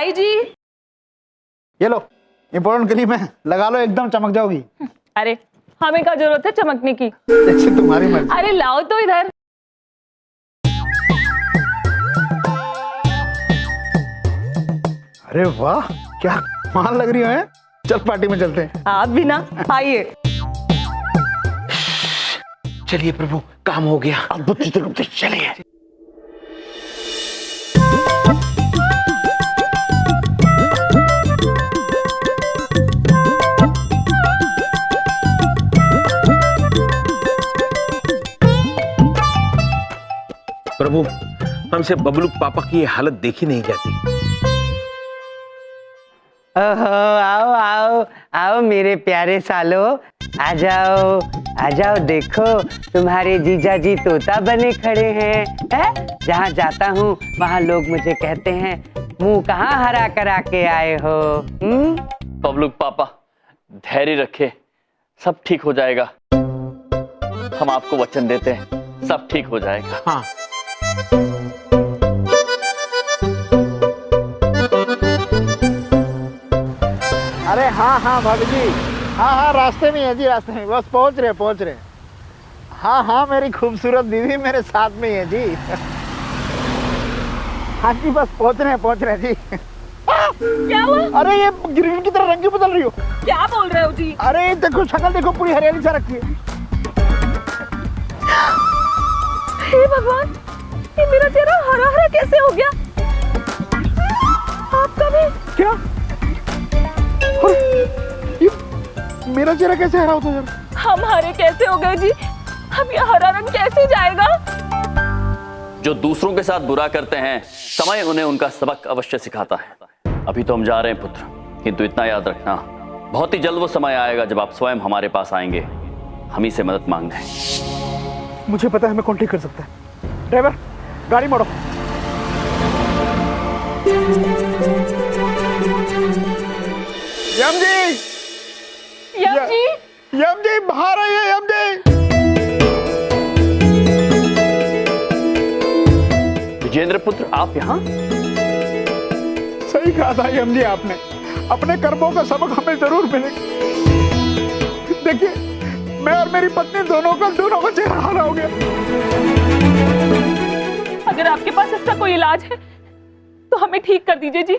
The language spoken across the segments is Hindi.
आई जी। ये लो इम्पोर्टेंट क्रीम है, लगा लो, एकदम चमक जाओगी। अरे हमें क्या जरूरत है चमकने की? जैसे तुम्हारी मर्जी। अरे लाओ तो इधर। अरे वाह, क्या माल लग रही है। चल पार्टी में चलते हैं। आप भी ना, आइए। चलिए प्रभु, काम हो गया। अब चित्रगुप्त चलिए। प्रभु, हमसे बबलू पापा की ये हालत देखी नहीं जाती। ओहो, आओ आओ आओ मेरे प्यारे सालो, आ जाओ, देखो तुम्हारे जीजा जी तोता बने खड़े हैं। जहाँ जाता हूँ वहाँ लोग मुझे कहते हैं मुंह कहाँ हरा करा के आए हो। बबलू पापा धैर्य रखे, सब ठीक हो जाएगा। हम आपको वचन देते हैं, सब ठीक हो जाएगा। हाँ। अरे हाँ भाभी जी, हाँ रास्ते में है जी, रास्ते में, बस पहुंच रहे। हाँ मेरी खूबसूरत दीदी मेरे साथ में ही है जी। हाँ जी, बस पहुंच रहे जी। क्या हुआ? अरे ये ग्रीन की तरह रंग बदल रही हो। क्या बोल रहे हो जी? अरे देखो शक्ल देखो, पूरी हरियाली सा रखी है। हे भगवान, ये मेरा चेहरा हरा हरा कैसे हो गया? आपका भी? क्या? ये मेरा चेहरा कैसे हरा होता है? हम हरे कैसे हो गए जी? अब ये हरा रंग कैसे जाएगा? जो दूसरों के साथ बुरा करते हैं, समय उन्हें उनका सबक अवश्य सिखाता है। अभी तो हम जा रहे हैं पुत्र, किंतु इतना याद रखना, बहुत ही जल्द वो समय आएगा जब आप स्वयं हमारे पास आएंगे, हम ही से मदद मांगने। मुझे पता है मैं कौन ठीक कर सकता है। ड्राइवर, गाड़ी मोड़ो। यम जी बाहर आइए। यम जी, विजेंद्र पुत्र, आप यहाँ? सही कहा था यम जी आपने, अपने कर्मों का सबक हमें जरूर मिलेगा। देखिए, मैं और मेरी पत्नी दोनों का चेहरा हरा हो गया। अगर आपके पास इसका कोई इलाज है तो हमें ठीक कर दीजिए जी।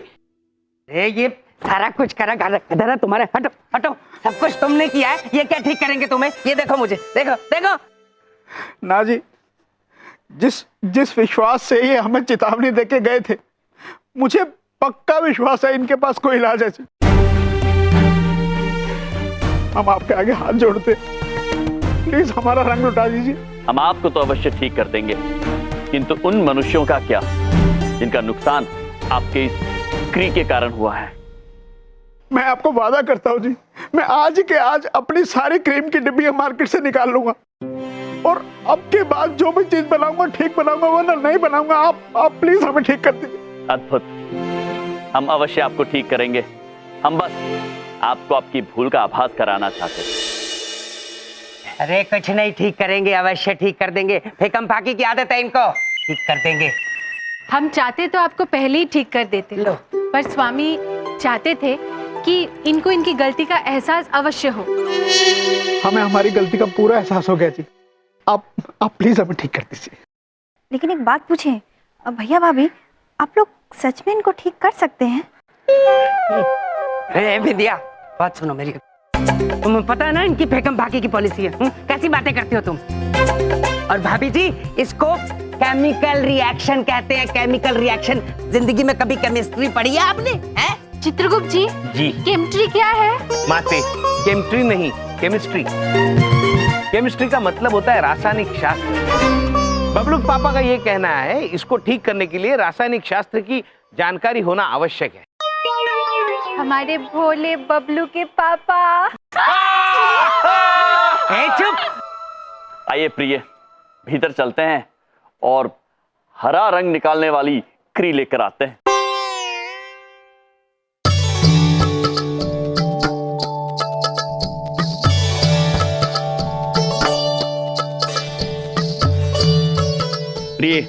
ये सारा कुछ करा तुम्हारे, हटो, सब कुछ तुमने किया है, ये क्या ठीक करेंगे तुम्हें? ये देखो मुझे, देखो। ना जी, जिस विश्वास से ये हमें चेतावनी देके गए थे, मुझे पक्का विश्वास है इनके पास कोई इलाज है। हम आपके आगे हाथ जोड़ते, प्लीज हमारा रंग लुटा दीजिए। हम आपको तो अवश्य ठीक कर देंगे, किंतु उन मनुष्यों का क्या जिनका नुकसान आपके इस क्री के कारण हुआ है? मैं आपको वादा करता हूँ जी, मैं आज के आज अपनी सारी क्रीम की डिब्बियां मार्केट से निकाल लूंगा, और अब के बाद जो भी चीज बनाऊंगा ठीक बनाऊंगा, वरना नहीं बनाऊंगा। आप प्लीज हमें ठीक कर दीजिए। अद्भुत, हम अवश्य आपको ठीक करेंगे। हम बस आपको आपकी भूल का आभास कराना चाहते हैं। अरे कुछ नहीं ठीक करेंगे, अवश्य ठीक कर देंगे। फेकम फाकी की आदत है इनको, ठीक कर देंगे। हम चाहते तो आपको पहले ही ठीक कर देते, पर स्वामी चाहते थे कि इनको इनकी गलती का एहसास अवश्य हो। हमें हमारी गलती का पूरा एहसास हो गया जी। आप प्लीज हमें ठीक कर दीजिए। लेकिन एक बात पूछें, भैया भाभी, आप लोग सच में इनको ठीक कर सकते हैं? विद्या, बात सुनो मेरी। तुम्हें पता है ना इनकी फेकम फाकी की पॉलिसी है। कैसी बातें करती हो तुम? और भाभी जी, इसको केमिकल रिएक्शन कहते हैं। Chemical reaction. जिंदगी में कभी केमिस्ट्री पढ़ी है आपने? चित्रगुप्त जी, केमिस्ट्री क्या है? माते, केमिस्ट्री नहीं, केमिस्ट्री। केमिस्ट्री का मतलब होता है रासायनिक शास्त्र। बबलू पापा का ये कहना है, इसको ठीक करने के लिए रासायनिक शास्त्र की जानकारी होना आवश्यक है। हमारे भोले बबलू के पापा। चुप। आइए प्रिय, भीतर चलते हैं और हरा रंग निकालने वाली क्री लेकर आते हैं। प्रिय,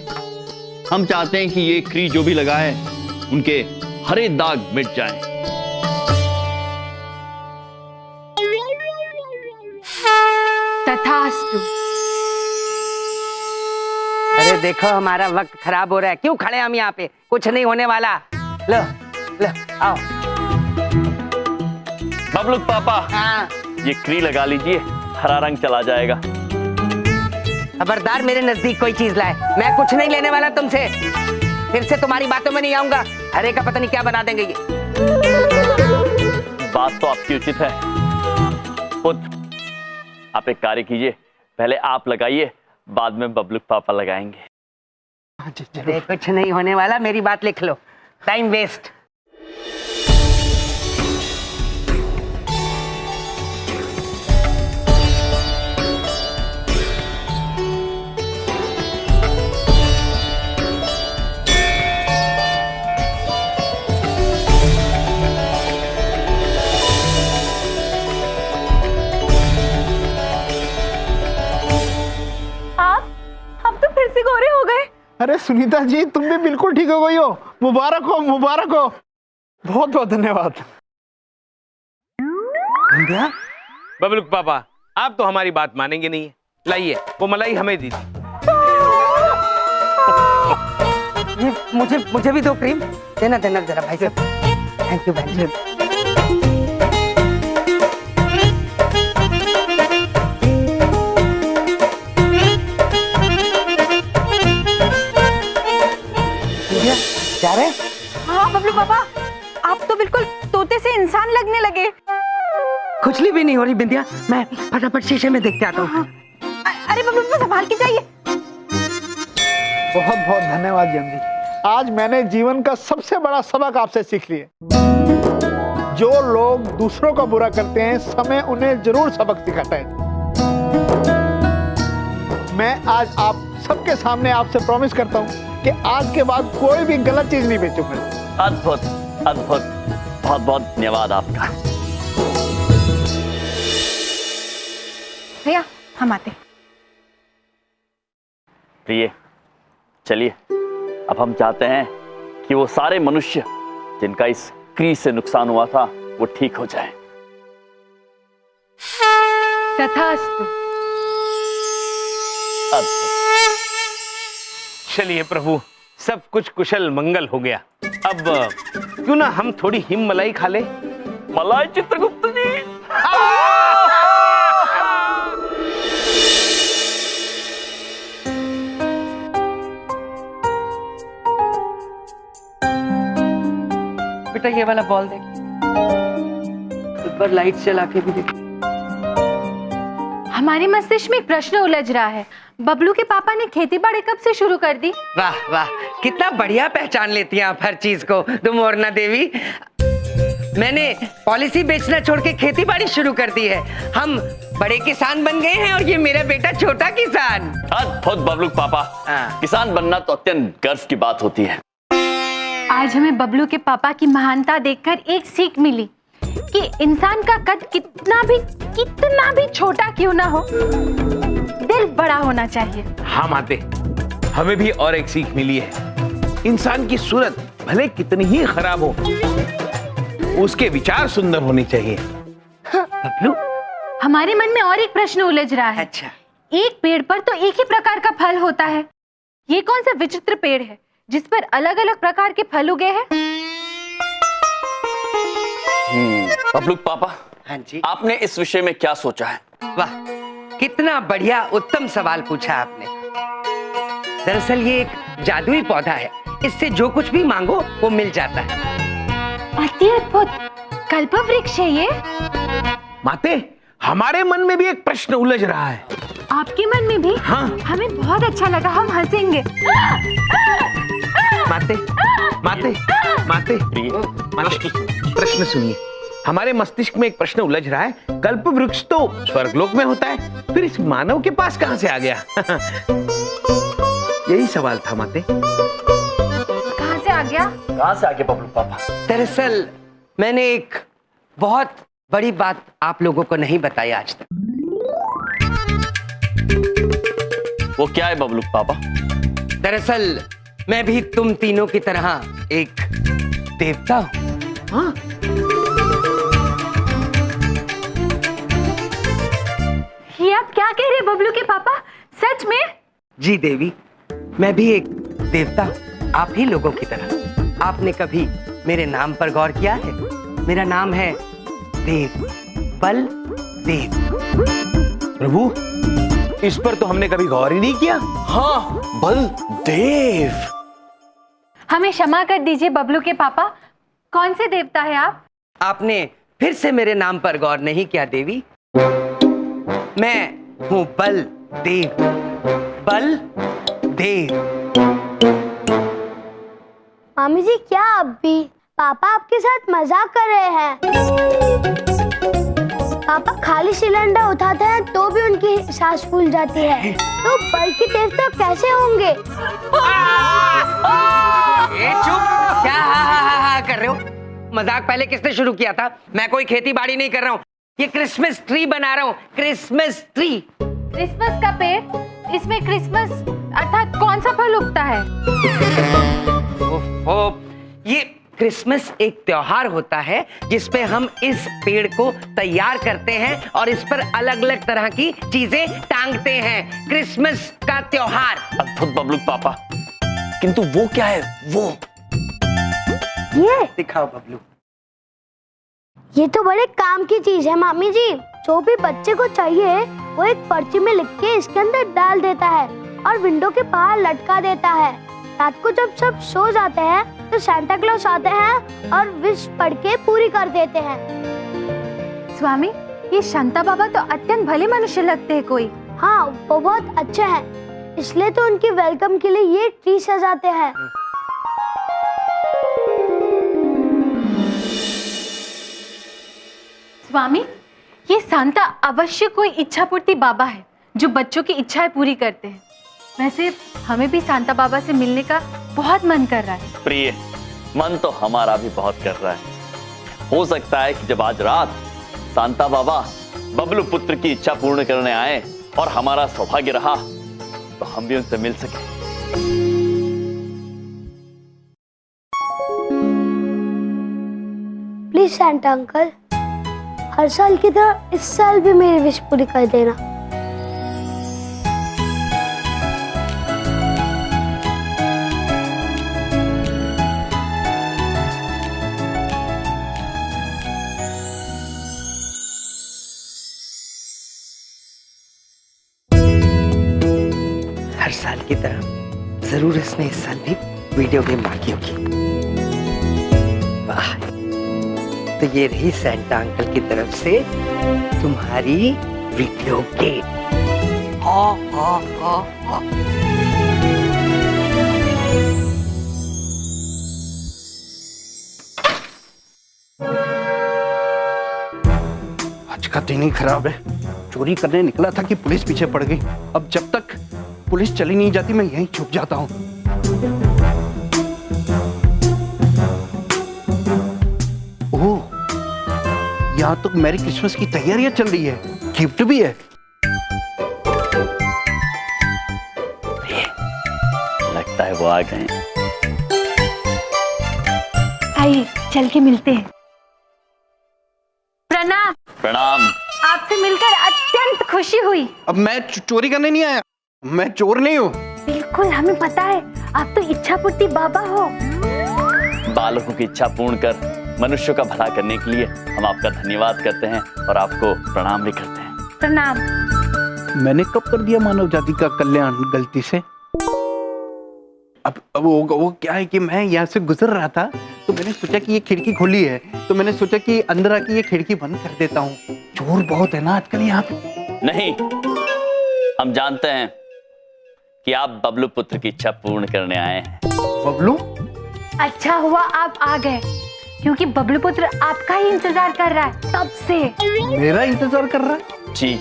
हम चाहते हैं कि ये क्री जो भी लगाए उनके हरे दाग मिट जाएं। तथास्तु। अरे देखो हमारा वक्त खराब हो रहा है, क्यों खड़े हम यहाँ पे? कुछ नहीं होने वाला। लो लो आओ। बबलू पापा, हाँ ये क्री लगा लीजिए, हरा रंग चला जाएगा। खबरदार मेरे नजदीक कोई चीज लाए, मैं कुछ नहीं लेने वाला तुमसे। फिर से तुम्हारी बातों में नहीं आऊंगा। हरे का पता नहीं क्या बना देंगे ये। बात तो आपकी उचित है पुत्र, आप एक कार्य कीजिए, पहले आप लगाइए, बाद में बबलू पापा लगाएंगे। अरे कुछ नहीं होने वाला, मेरी बात लिख लो, टाइम वेस्ट। आप तो फिर से गोरे हो गए। अरे सुनीता जी, तुम भी बिल्कुल ठीक हो गई हो। मुबारक हो, मुबारक हो। बहुत बहुत धन्यवाद। बबलू पापा, आप तो हमारी बात मानेंगे नहीं है। लाइए, वो मलाई हमें दीजिए। मुझे भी दो क्रीम देना जरा भाई साहब। थैंक यू भाई साहब। जा रहे? हाँ बबलू पापा, आप तो बिल्कुल तोते से इंसान लगने लगे। खुजली भी नहीं हो रही बिंदिया, मैं फटाफट शीशे में देख के आता हूँ। अरे बबलू पापा संभाल के जाइए। बहुत बहुत धन्यवाद जम जी। आज मैंने जीवन का सबसे बड़ा सबक आपसे सीख लिया। जो लोग दूसरों का बुरा करते हैं, समय उन्हें जरूर सबक सिखाता है। मैं आज आप सबके सामने आपसे प्रॉमिस करता हूँ कि आज के बाद कोई भी गलत चीज नहीं बेचूंगा। अद्भुत अद्भुत, बहुत बहुत धन्यवाद आपका। भैया हम आते। प्रिय, चलिए, अब हम चाहते हैं कि वो सारे मनुष्य जिनका इस क्री से नुकसान हुआ था वो ठीक हो जाए। तथास्तु। चलिए प्रभु, सब कुछ कुशल मंगल हो गया। अब क्यों ना हम थोड़ी हिम मलाई खा ले। मलाई चित्रगुप्त जी। बेटा ये वाला बॉल देख, एक बार लाइट चला के भी देख। हमारे मस्तिष्क में एक प्रश्न उलझ रहा है। बबलू के पापा ने खेती बाड़ी कब से शुरू कर दी? वाह वाह, कितना बढ़िया पहचान लेती हैं आप हर चीज को तुम मोरना देवी। मैंने पॉलिसी बेचना छोड़ के खेती बाड़ी शुरू कर दी है। हम बड़े किसान बन गए हैं और ये मेरा बेटा छोटा किसान। अद्भुत बबलू पापा, किसान बनना तो अत्यंत गर्व की बात होती है। आज हमें बबलू के पापा की महानता देखकर एक सीख मिली कि इंसान का कद कितना भी छोटा क्यों ना हो, दिल बड़ा होना चाहिए। हाँ माते, हमें भी और एक सीख मिली है। इंसान की सूरत भले कितनी ही खराब हो, उसके विचार सुंदर होने चाहिए। बबलू, हमारे मन में और एक प्रश्न उलझ रहा है। अच्छा, एक पेड़ पर तो एक ही प्रकार का फल होता है, ये कौन सा विचित्र पेड़ है जिस पर अलग अलग प्रकार के फल उगे हैं? बबलू पापा, हाँ जी। आपने इस विषय में क्या सोचा है? वाह, कितना बढ़िया उत्तम सवाल पूछा आपने। दरअसल ये एक जादुई पौधा है, इससे जो कुछ भी मांगो वो मिल जाता है। अति अद्भुत, कल्पवृक्ष है ये। माते, हमारे मन में भी एक प्रश्न उलझ रहा है। आपके मन में भी? हाँ। हमें बहुत अच्छा लगा, हम हंसेंगे। माते, माते, माते, माते, प्रश्न सुनिए। हमारे मस्तिष्क में एक प्रश्न उलझ रहा है। कल्प वृक्ष तो स्वर्गलोक में होता है, फिर इस मानव के पास कहां से आ गया? यही सवाल था माते। कहां से आ गया? कहां से आ गया बबलू पापा? दरअसल मैंने एक बहुत बड़ी बात आप लोगों को नहीं बताई आज तक। वो क्या है बबलू पापा? दरअसल मैं भी तुम तीनों की तरह एक देवता? हाँ, ये आप क्या कह रहे हैं बबलू के पापा? सच में? जी देवी, मैं भी एक देवता हूँ, आप ही लोगों की तरह। आपने कभी मेरे नाम पर गौर किया है? मेरा नाम है देव, बल देव। प्रभु, इस पर तो हमने कभी गौर ही नहीं किया। हाँ, बलदेव। हमें क्षमा कर दीजिए बबलू के पापा, कौन से देवता है आप? आपने फिर से मेरे नाम पर गौर नहीं किया देवी। मैं हूँ बल देव, बल देव। मामी जी, क्या अब भी पापा आपके साथ मजाक कर रहे हैं? पापा खाली सिलेंडर उठाते हैं तो भी उनकी सांस फूल जाती है, तो बल के देवता कैसे होंगे? ए चुप, क्या हा कर रहे हो? मजाक पहले किसने शुरू किया था? मैं कोई खेती बाड़ी नहीं कर रहा हूँ, ये क्रिसमस ट्री बना रहा हूँ, क्रिसमस ट्री। क्रिसमस का पेड़? इसमें क्रिसमस अर्थात कौन सा फल उगता है? ओह, ये क्रिसमस एक त्योहार होता है जिसपे हम इस पेड़ को तैयार करते हैं और इस पर अलग अलग तरह की चीजें टांगते हैं। क्रिसमस का त्योहार। अद्भुत बबलू पापा, किंतु वो क्या है? वो ये दिखाओ बबलू। ये तो बड़े काम की चीज है मामी जी। जो भी बच्चे को चाहिए वो एक पर्ची में लिख के इसके अंदर डाल देता है और विंडो के बाहर लटका देता है। रात को जब सब सो जाते हैं तो सांता क्लॉस आते हैं और विश पढ़ के पूरी कर देते हैं। स्वामी, ये शांता बाबा तो अत्यंत भले मनुष्य लगते हैं कोई। हाँ, वो बहुत अच्छे हैं, इसलिए तो उनकी वेलकम के लिए ये ट्री सजाते हैं। स्वामी, ये सांता अवश्य कोई इच्छा पूर्ति बाबा है जो बच्चों की इच्छाएं पूरी करते हैं। वैसे हमें भी सांता बाबा से मिलने का बहुत मन कर रहा है। प्रिय, मन तो हमारा भी बहुत कर रहा है। हो सकता है कि जब आज रात सांता बाबा बबलू पुत्र की इच्छा पूर्ण करने आए और हमारा सौभाग्य रहा तो हम भी उनसे मिल सके। प्लीज सांता अंकल, हर साल की तरह इस साल भी मेरी विश पूरी कर देना। हर साल की तरह जरूर इसने इस साल भी वीडियो गेम मांगी होगी। वाह, तो ये रही सैंटा अंकल की तरफ से तुम्हारी वीडियो गेम। आज का दिन ही खराब है। चोरी करने निकला था कि पुलिस पीछे पड़ गई। अब जब तक पुलिस चली नहीं जाती मैं यहीं छुप जाता हूँ। ओह, यहाँ तो मैरी क्रिसमस की तैयारियां चल रही है, गिफ्ट भी है। लगता है वो आ गए। आइए चल के मिलते हैं। प्रणाम। प्रणाम। आपसे मिलकर अत्यंत खुशी हुई। अब मैं चोरी करने नहीं आया, मैं चोर नहीं हूँ। बिल्कुल, हमें पता है, आप तो इच्छा पूर्ति बाबा हो। बालकों की इच्छा पूर्ण कर मनुष्यों का भला करने के लिए हम आपका धन्यवाद करते हैं और आपको प्रणाम भी करते हैं। प्रणाम। मैंने कब कर दिया मानव जाति का कल्याण गलती से? अब वो क्या है कि मैं यहाँ से गुजर रहा था तो मैंने सोचा कि ये खिड़की खुली है, तो मैंने सोचा कि अंदर आके ये खिड़की बंद कर देता हूँ। चोर बहुत है ना आजकल यहाँ पे। नहीं, हम जानते हैं कि आप बबलू पुत्र की इच्छा पूर्ण करने आए हैं। बबलू? अच्छा हुआ आप आ गए, क्योंकि बबलू पुत्र आपका ही इंतजार कर रहा है तब से। मेरा इंतजार कर रहा है? जी,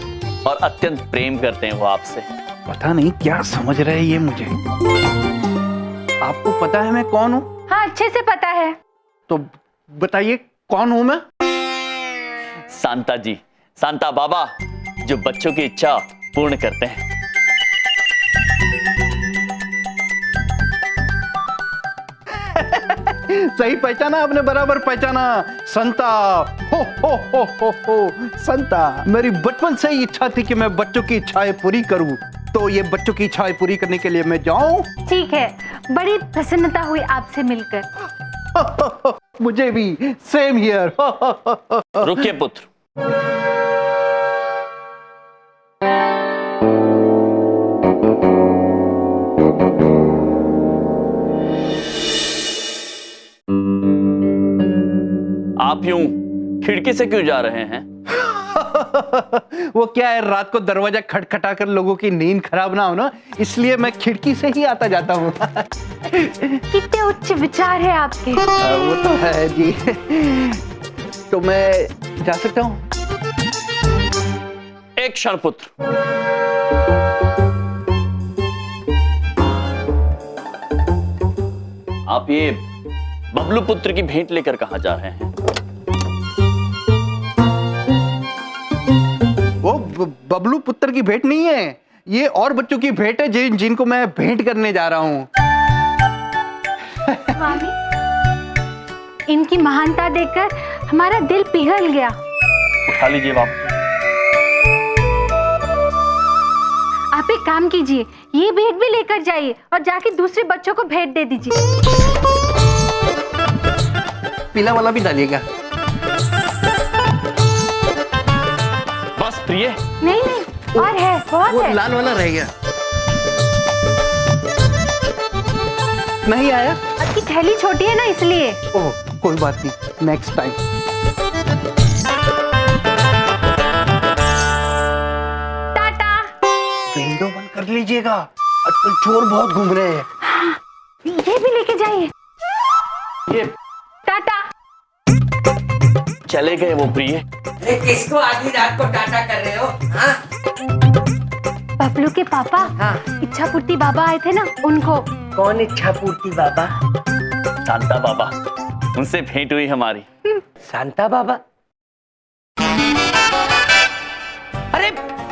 और अत्यंत प्रेम करते हैं वो आपसे। पता नहीं क्या समझ रहे हैं ये मुझे। आपको पता है मैं कौन हूँ? हाँ, अच्छे से पता है। तो बताइए कौन हूँ मैं? सांता जी, सांता बाबा, जो बच्चों की इच्छा पूर्ण करते हैं। सही पहचाना आपने, बराबर पहचाना। संता, हो संता। मेरी बचपन से ही इच्छा थी कि मैं बच्चों की इच्छाएं पूरी करूं, तो ये बच्चों की इच्छाएं पूरी करने के लिए मैं जाऊं। ठीक है, बड़ी प्रसन्नता हुई आपसे मिलकर। मुझे भी सेम हियर। रुकिए पुत्र, आप यूं खिड़की से क्यों जा रहे हैं? वो क्या है, रात को दरवाजा खटखटा कर लोगों की नींद खराब ना हो ना, इसलिए मैं खिड़की से ही आता जाता हूँ। कितने उच्च विचार है आपके। वो तो है जी। तो मैं जा सकता हूँ? एक क्षण पुत्र, आप ये बबलू पुत्र की भेंट लेकर कहां जा रहे हैं? वो बबलू पुत्र की भेंट नहीं है, ये और बच्चों की भेंट है जिनको मैं भेंट करने जा रहा हूँ। स्वामी, इनकी महानता देखकर हमारा दिल पिघल गया। उठा लीजिए बाबू। आप एक काम कीजिए, ये भेंट भी लेकर जाइए और जाके दूसरे बच्चों को भेंट दे दीजिए। पीला वाला भी डालिएगा। बस प्रिय? नहीं नहीं, और है, बहुत वो है। लाल वाला रह गया। नहीं आया? आपकी थैली छोटी है ना, इसलिए। ओह, कोई बात नहीं, नेक्स्ट टाइम। टाटा। विंडो बंद कर लीजिएगा, आजकल चोर बहुत घूम रहे हैं। ये भी लेके जाइए। ये टाटा। चले गए वो प्रिय। अरे किसको आधी रात को टाटा कर रहे हो? हाँ? बबलू के पापा, इच्छा पूर्ति बाबा आए थे ना, उनको। कौन इच्छा पूर्ति बाबा? शांता बाबा, उनसे भेंट हुई हमारी। शांता बाबा? अरे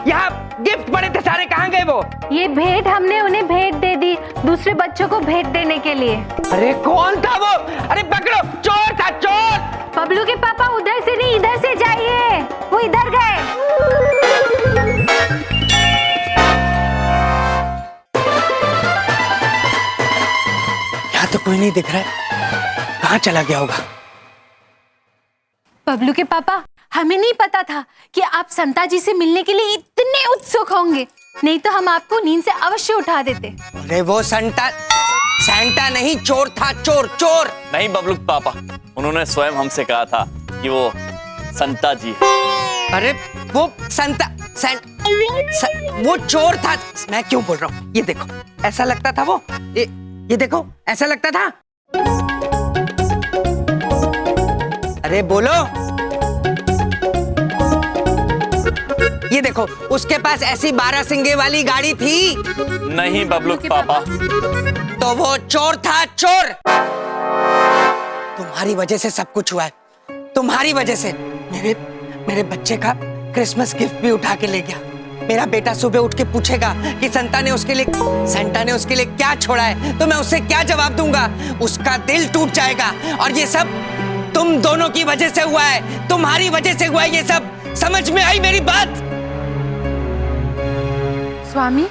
यहाँ गिफ्ट पड़े थे सारे, कहाँ गए वो? ये भेंट हमने उन्हें भेंट दे दी, दूसरे बच्चों को भेंट देने के लिए। अरे कौन था वो? अरे पकड़ो, चोर था, चोर! बबलू के पापा उधर से नहीं, इधर से जाइए, वो इधर गए। यहाँ तो कोई नहीं दिख रहा है, कहाँ चला गया होगा? बबलू के पापा, हमें नहीं पता था कि आप संता जी से मिलने के लिए इतने उत्सुक होंगे, नहीं तो हम आपको नींद से अवश्य उठा देते। अरे वो सैंटा नहीं, चोर था, चोर चोर। नहीं बबलू पापा, उन्होंने स्वयं हमसे कहा था कि वो संता जी है। अरे वो वो चोर था। मैं क्यों बोल रहा हूँ? ये देखो, ऐसा लगता था वो। ये देखो, ऐसा लगता था। अरे बोलो। ये देखो, उसके पास ऐसी 12 सिंगे वाली गाड़ी थी। नहीं बबलू पापा, तो वो चोर था, चोर। तुम्हारी वजह से सब कुछ हुआ है, तुम्हारी वजह से। मेरे बच्चे का क्रिसमस गिफ्ट भी उठा के ले गया। मेरा बेटा सुबह उठ के पूछेगा कि सेंटा ने उसके लिए क्या छोड़ा है, तो मैं उससे क्या जवाब दूंगा? उसका दिल टूट जाएगा। और ये सब तुम दोनों की वजह से हुआ है, तुम्हारी वजह से हुआ है ये सब। समझ में आई मेरी बात? स्वामी,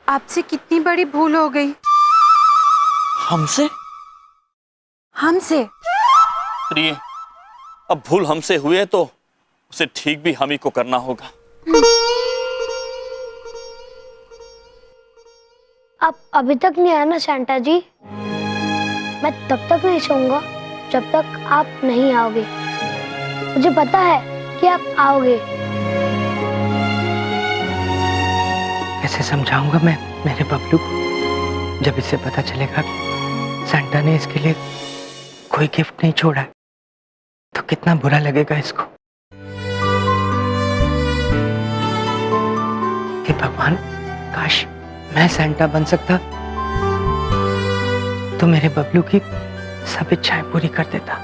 आपसे कितनी बड़ी भूल हो गई। हमसे? हमसे? प्रिय, अब भूल हमसे हुई है तो उसे ठीक भी हम ही को करना होगा। आप अभी तक नहीं आए ना सेंटा जी? मैं तब तक नहीं सोऊंगा जब तक आप नहीं आओगे। मुझे पता है कि आप आओगे। कैसे समझाऊंगा मैं मेरे बबलू को, जब इसे पता चलेगा कि सेंटा ने इसके लिए कोई गिफ्ट नहीं छोड़ा है, तो कितना बुरा लगेगा इसको। हे भगवान, काश मैं सेंटा बन सकता तो मेरे बबलू की सब इच्छाएं पूरी कर देता।